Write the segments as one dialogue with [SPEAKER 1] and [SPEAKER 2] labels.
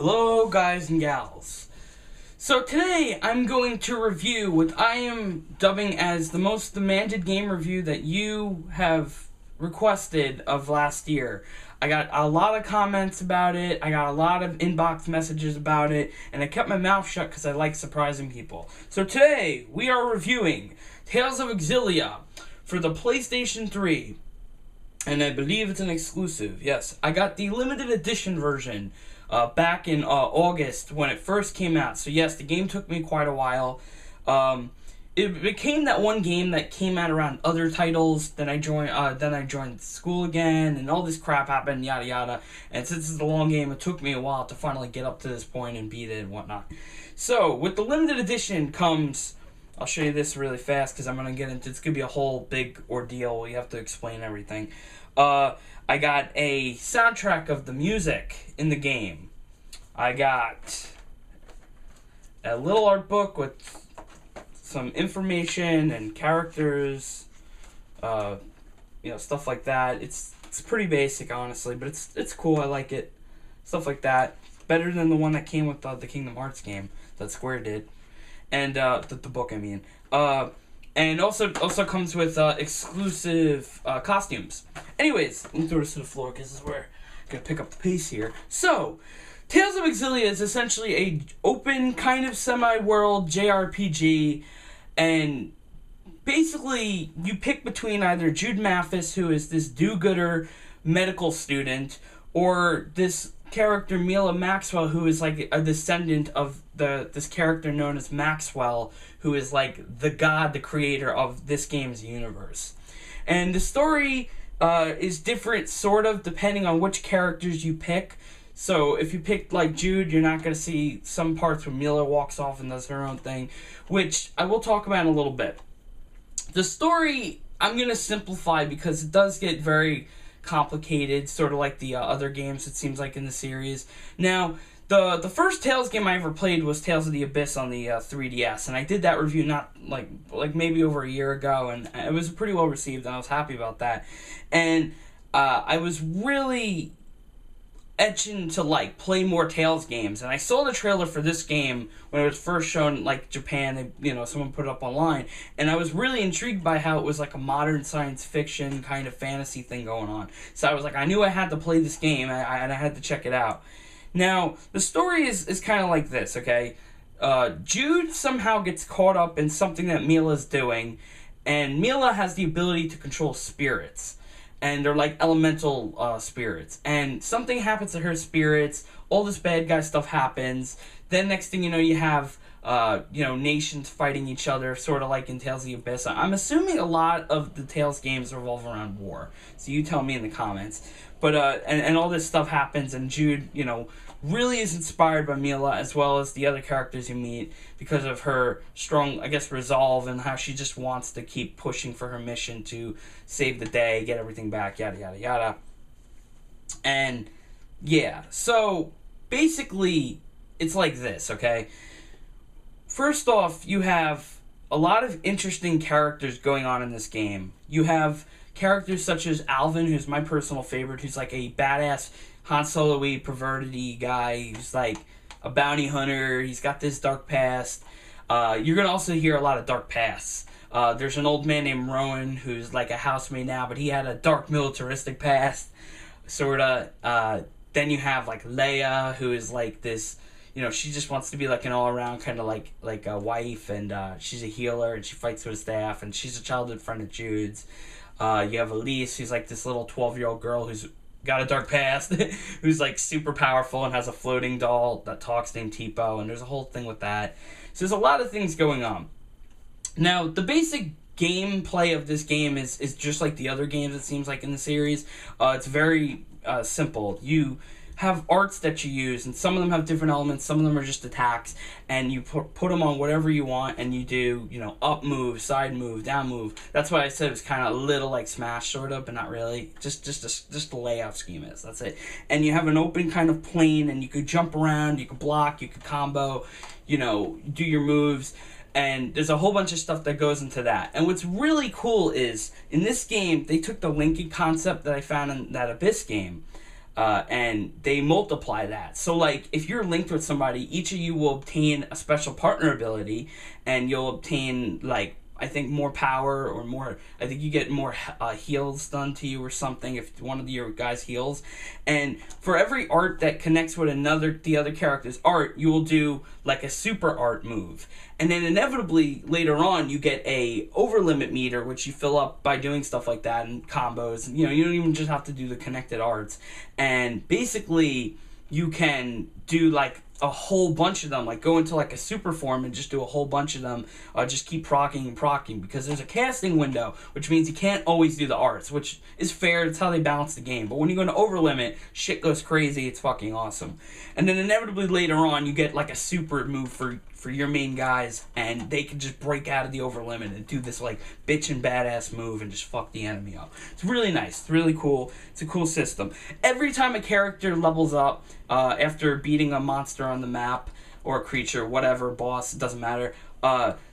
[SPEAKER 1] Hello guys and gals. So today I'm going to review what I am dubbing as the most demanded game review that you have requested of last year. I got a lot of comments about it, I got a lot of inbox messages about it, and I kept my mouth shut because I like surprising people. So today we are reviewing Tales of Xillia for the PlayStation 3. And I believe it's an exclusive. Yes, I got the limited edition version back in August when it first came out. So yes, the game took me quite a while. It became that one game that came out around other titles. Then I joined school again, and all this crap happened, yada yada. And since it's a long game, it took me a while to finally get up to this point and beat it and whatnot. So with the limited edition comes, I'll show you this really fast because I'm gonna get into. It's gonna be a whole big ordeal. You have to explain everything. I got a soundtrack of the music in the game. I got a little art book with some information and characters, stuff like that. It's pretty basic, honestly, but it's cool. I like it. Stuff like that. Better than the one that came with the Kingdom Hearts game that Square did, and the book. I mean, and also comes with exclusive costumes. Anyways, let me throw this to the floor because this is where I'm gonna pick up the pace here. So, Tales of Xillia is essentially a open kind of semi-world JRPG, and basically you pick between either Jude Mathis, who is this do-gooder medical student, or this character Mila Maxwell, who is like a descendant of this character known as Maxwell, who is like the god, the creator of this game's universe. And the story is different sort of depending on which characters you pick. So if you pick like Jude, you're not going to see some parts where Mila walks off and does her own thing, which I will talk about in a little bit. The story I'm going to simplify because it does get very complicated, sort of like the other games it seems like in the series. Now, the first Tales game I ever played was Tales of the Abyss on the 3DS, and I did that review not like maybe over a year ago, and it was pretty well received, and I was happy about that. And I was really itching to like play more Tales games, and I saw the trailer for this game when it was first shown in like Japan. Someone put it up online, and I was really intrigued by how it was like a modern science fiction kind of fantasy thing going on. So I was like, I knew I had to play this game, and I had to check it out. Now the story is kind of like this, okay? Jude somehow gets caught up in something that Mila's doing, and Mila has the ability to control spirits. And they're like elemental spirits. And something happens to her spirits. All this bad guy stuff happens. Then next thing you know, you have nations fighting each other, sort of like in Tales of the Abyss. I'm assuming a lot of the Tales games revolve around war. So you tell me in the comments. But and all this stuff happens, and Jude, really is inspired by Mila as well as the other characters you meet because of her strong, I guess, resolve and how she just wants to keep pushing for her mission to save the day, get everything back, yada, yada, yada. And, yeah, so basically it's like this, okay? First off, you have a lot of interesting characters going on in this game. You have characters such as Alvin, who's my personal favorite, who's like a badass Han Solo-y, perverted-y guy. He's like a bounty hunter. He's got this dark past. You're going to also hear a lot of dark pasts. There's an old man named Rowan who's like a housemaid now, but he had a dark militaristic past, sort of. Then you have like Leia, who is like this, she just wants to be like an all-around kind of like a wife, and she's a healer, and she fights with staff, and she's a childhood friend of Jude's. You have Elise, who's like this little 12-year-old girl who's got a dark past, who's like super powerful and has a floating doll that talks named Tipo, and there's a whole thing with that. So there's a lot of things going on. Now, the basic gameplay of this game is just like the other games, it seems like, in the series. It's very simple. You have arts that you use, and some of them have different elements, some of them are just attacks, and you put them on whatever you want, and you do, up move, side move, down move. That's why I said it was kind of a little like Smash, sort of, but not really. Just the layout scheme is, that's it. And you have an open kind of plane, and you could jump around, you could block, you could combo, do your moves, and there's a whole bunch of stuff that goes into that. And what's really cool is, in this game, they took the linking concept that I found in that Abyss game, and they multiply that. So, like, if you're linked with somebody, each of you will obtain a special partner ability, and you'll obtain, like, I think more power or more. I think you get more heals done to you or something if one of your guys heals. And for every art that connects with the other character's art, you will do like a super art move. And then inevitably later on, you get a over limit meter, which you fill up by doing stuff like that and combos. You know, you don't even just have to do the connected arts. And basically, you can do like a whole bunch of them, like go into like a super form and just do a whole bunch of them, just keep procking and procking, because there's a casting window, which means you can't always do the arts, which is fair. It's how they balance the game. But when you go into over limit, shit goes crazy. It's fucking awesome. And then inevitably later on, you get like a super move for your main guys, and they can just break out of the over limit and do this like bitchin' badass move and just fuck the enemy up. It's really nice. It's really cool. It's a cool system. Every time a character levels up, after beating a monster on the map, or a creature, whatever, boss, it doesn't matter,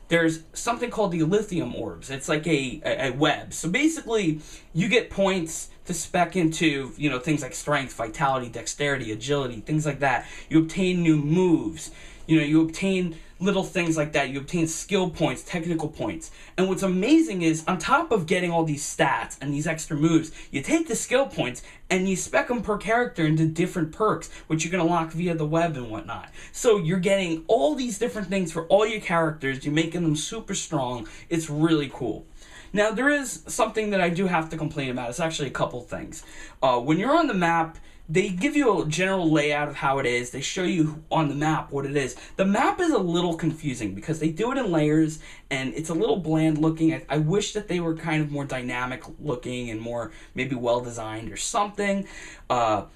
[SPEAKER 1] there's something called the lithium orbs. It's like a web. So basically, you get points to spec into, you know, things like strength, vitality, dexterity, agility, things like that. You obtain new moves. You know, you obtain little things like that. You obtain skill points, technical points. And what's amazing is, on top of getting all these stats and these extra moves, you take the skill points and you spec them per character into different perks, which you can unlock via the web and whatnot. So you're getting all these different things for all your characters. You're making them super strong. It's really cool. Now, there is something that I do have to complain about. It's actually a couple things. When you're on the map, they give you a general layout of how it is. They show you on the map what it is. The map is a little confusing because they do it in layers, and it's a little bland looking. I wish that they were kind of more dynamic looking and more maybe well designed or something. But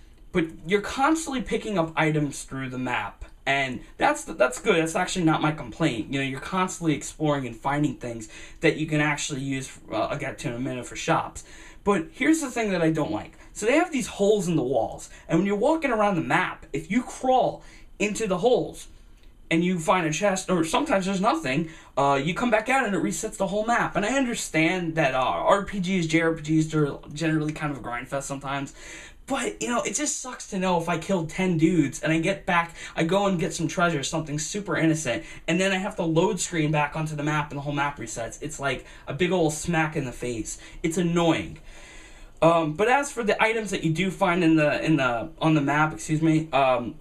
[SPEAKER 1] you're constantly picking up items through the map, and that's good. That's actually not my complaint. You know, you're constantly exploring and finding things that you can actually use. I'll get to in a minute for shops. But here's the thing that I don't like. So they have these holes in the walls, and when you're walking around the map, if you crawl into the holes and you find a chest, or sometimes there's nothing, you come back out and it resets the whole map. And I understand that RPGs, JRPGs are generally kind of a grind fest sometimes, but, you know, it just sucks to know if I killed 10 dudes and I get back, I go and get some treasure, something super innocent, and then I have to load screen back onto the map and the whole map resets. It's like a big old smack in the face. It's annoying. But as for the items that you do find on the map,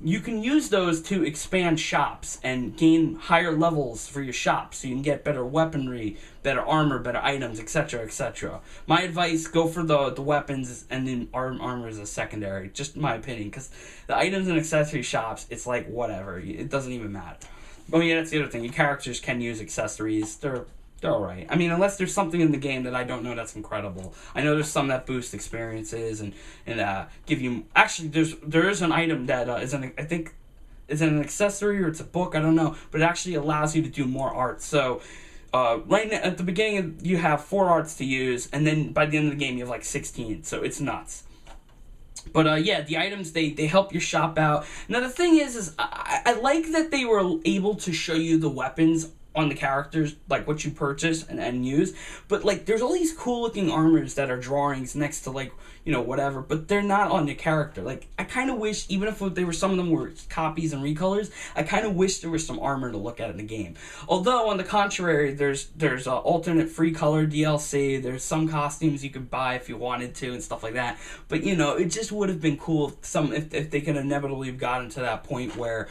[SPEAKER 1] you can use those to expand shops and gain higher levels for your shop, so you can get better weaponry, better armor, better items, etc., etc. My advice: go for the weapons, and then armor is a secondary. Just my opinion, because the items and accessory shops, it's like whatever. It doesn't even matter. Oh yeah, that's the other thing. Your characters can use accessories. They're alright. I mean, unless there's something in the game that I don't know that's incredible. I know there's some that boost experiences and give you... Actually, there is an item that I think is an accessory or it's a book, I don't know. But it actually allows you to do more art. So, right now, at the beginning, you have 4 arts to use. And then by the end of the game, you have like 16. So it's nuts. But yeah, the items, they help your shop out. Now, the thing is I like that they were able to show you the weapons on the characters, like what you purchase and use, but like there's all these cool looking armors that are drawings next to, like, you know, whatever, but they're not on the character. Like, I kind of wish, even if they were, some of them were copies and recolors, I kind of wish there was some armor to look at in the game. Although on the contrary, there's alternate free color DLC, there's some costumes you could buy if you wanted to and stuff like that. But, you know, it just would have been cool if they could inevitably have gotten to that point where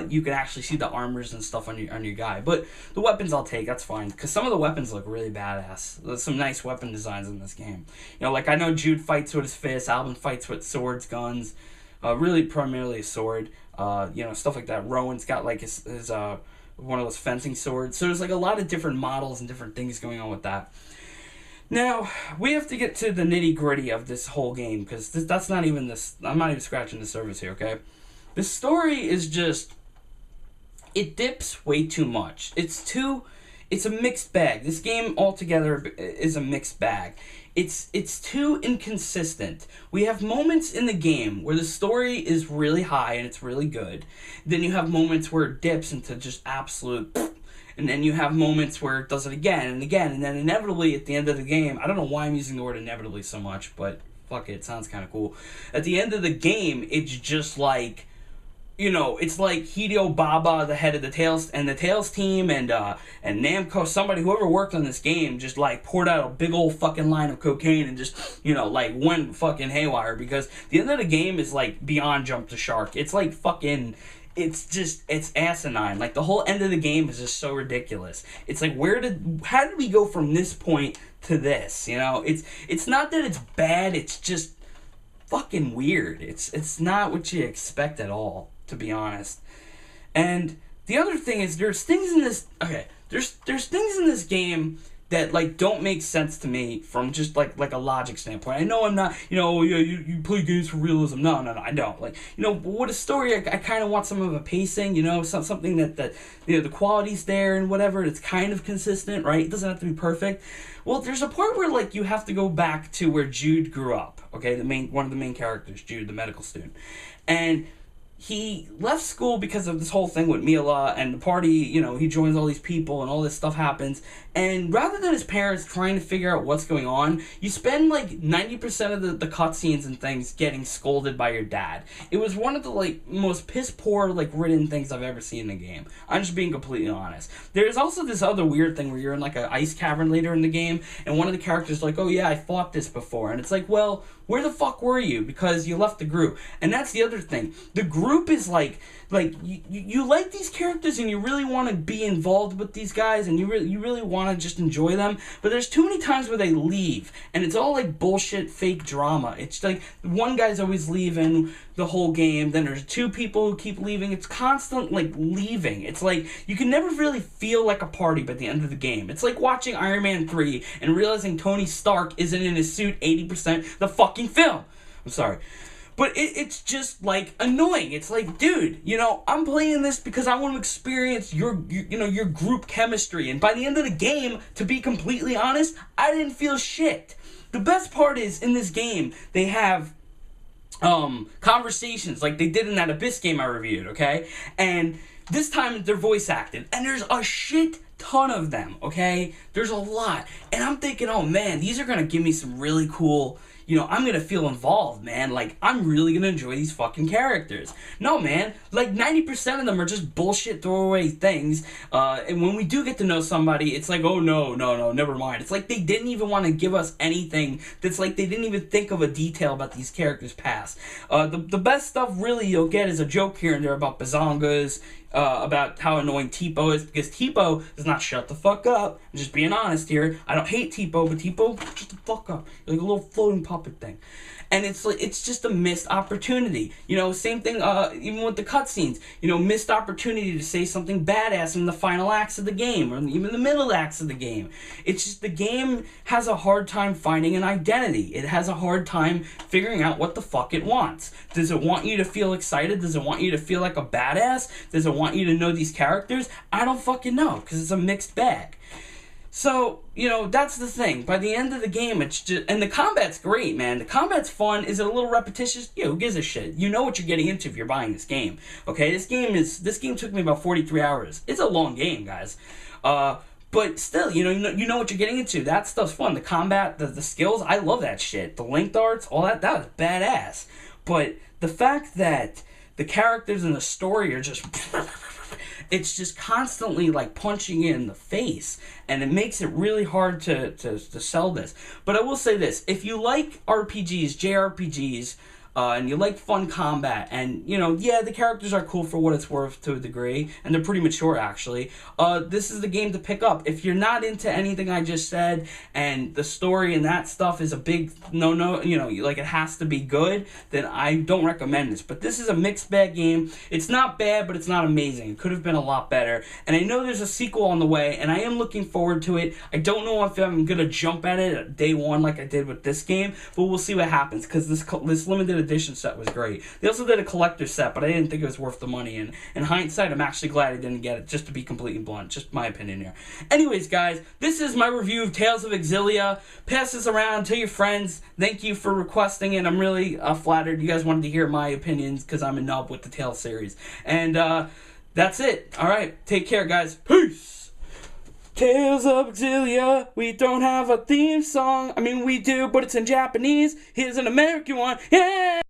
[SPEAKER 1] you can actually see the armors and stuff on your guy. But the weapons I'll take, that's fine, because some of the weapons look really badass. There's some nice weapon designs in this game. You know, like, I know Jude fights with his fist, Alvin fights with swords, guns, really primarily a sword, you know, stuff like that. Rowan's got like his one of those fencing swords. So there's like a lot of different models and different things going on with that. Now, we have to get to the nitty gritty of this whole game, because that's not even this, I'm not even scratching the surface here, okay? The story is just, it dips way too much. It's a mixed bag. This game altogether is a mixed bag. It's too inconsistent. We have moments in the game where the story is really high and it's really good. Then you have moments where it dips into just absolute, and then you have moments where it does it again and again, and then inevitably at the end of the game, I don't know why I'm using the word inevitably so much, but fuck it sounds kind of cool. At the end of the game, it's just like, you know, it's like Hideo Baba, the head of the Tails team, and Namco, somebody, whoever worked on this game, just like poured out a big old fucking line of cocaine and just, you know, like went fucking haywire, because the end of the game is like beyond jump the shark. It's like fucking, it's asinine. Like the whole end of the game is just so ridiculous. It's like, how did we go from this point to this? You know, it's not that it's bad, it's just fucking weird. It's not what you expect at all, to be honest. And the other thing is, there's things in this things in this game that like don't make sense to me from just like a logic standpoint. I know I'm not, you know, yeah, you play games for realism. No, I don't. Like, you know, with a story, I kind of want some of a pacing, you know, something that you know, the quality's there and whatever, it's kind of consistent, right? It doesn't have to be perfect. Well, there's a part where like you have to go back to where Jude grew up, okay? One of the main characters, Jude, the medical student. And he left school because of this whole thing with Millia and the party, you know, he joins all these people and all this stuff happens. And rather than his parents trying to figure out what's going on, you spend like 90% of the cutscenes and things getting scolded by your dad. It was one of the like most piss poor like written things I've ever seen in a game. I'm just being completely honest. There's also this other weird thing where you're in like an ice cavern later in the game, and one of the characters is like, oh yeah, I fought this before. And it's like, well, where the fuck were you? Because you left the group. And that's the other thing. The group is like you like these characters and you really want to be involved with these guys and you really want to just enjoy them, but there's too many times where they leave and it's all like bullshit fake drama. It's like one guy's always leaving the whole game, then there's two people who keep leaving. It's constant like leaving. It's like you can never really feel like a party by the end of the game. It's like watching Iron Man 3 and realizing Tony Stark isn't in his suit 80% of the fucking film. I'm sorry. But it's just, like, annoying. It's like, dude, you know, I'm playing this because I want to experience your group chemistry. And by the end of the game, to be completely honest, I didn't feel shit. The best part is, in this game, they have conversations like they did in that Abyss game I reviewed, okay? And this time, they're voice acted. And there's a shit ton of them, okay? There's a lot. And I'm thinking, oh, man, these are going to give me some really cool... You know, I'm going to feel involved, man. Like, I'm really going to enjoy these fucking characters. No, man. Like, 90% of them are just bullshit throwaway things. And when we do get to know somebody, it's like, oh, no, never mind. It's like they didn't even want to give us anything. That's like they didn't even think of a detail about these characters' past. The best stuff, really, you'll get is a joke here and there about bazongas, about how annoying Tipo is, because Tipo does not shut the fuck up. I'm just being honest here. I don't hate Tipo, but Tipo, shut the fuck up. You're like a little floating puppet thing. And it's like, it's just a missed opportunity. You know, same thing, even with the cutscenes. You know, missed opportunity to say something badass in the final acts of the game, or even the middle acts of the game. It's just the game has a hard time finding an identity. It has a hard time figuring out what the fuck it wants. Does it want you to feel excited? Does it want you to feel like a badass? Does it want you to know these characters? I don't fucking know, because it's a mixed bag. So, you know, that's the thing. By the end of the game, it's just... And the combat's great, man. The combat's fun. Is it a little repetitious? Yeah, who gives a shit? You know what you're getting into if you're buying this game. Okay, this game took me about 43 hours. It's a long game, guys. But still, you know what you're getting into. That stuff's fun. The combat, the skills, I love that shit. The linked arts, all that was badass. But the fact that the characters in the story are just... It's just constantly like punching you in the face, and it makes it really hard to sell this. But I will say this: if you like RPGs, JRPGs, and you like fun combat, and, you know, yeah, the characters are cool for what it's worth to a degree, and they're pretty mature, actually, this is the game to pick up. If you're not into anything I just said, and the story and that stuff is a big no-no, you know, like it has to be good, then I don't recommend this. But this is a mixed bag game. It's not bad, but it's not amazing. It could have been a lot better. And I know there's a sequel on the way, and I am looking forward to it. I don't know if I'm going to jump at it at day one like I did with this game, but we'll see what happens, because this limited edition set was great. They also did a collector set, but I didn't think it was worth the money, and in hindsight, I'm actually glad I didn't get it, just to be completely blunt. Just my opinion here. Anyways, guys, this is my review of Tales of Xillia. Pass this around, tell your friends. Thank you for requesting it. I'm really flattered you guys wanted to hear my opinions, because I'm a nub with the Tales series. And that's it. Alright, take care, guys. Peace! Tales of Xillia, we don't have a theme song. I mean, we do, but it's in Japanese. Here's an American one. Yeah!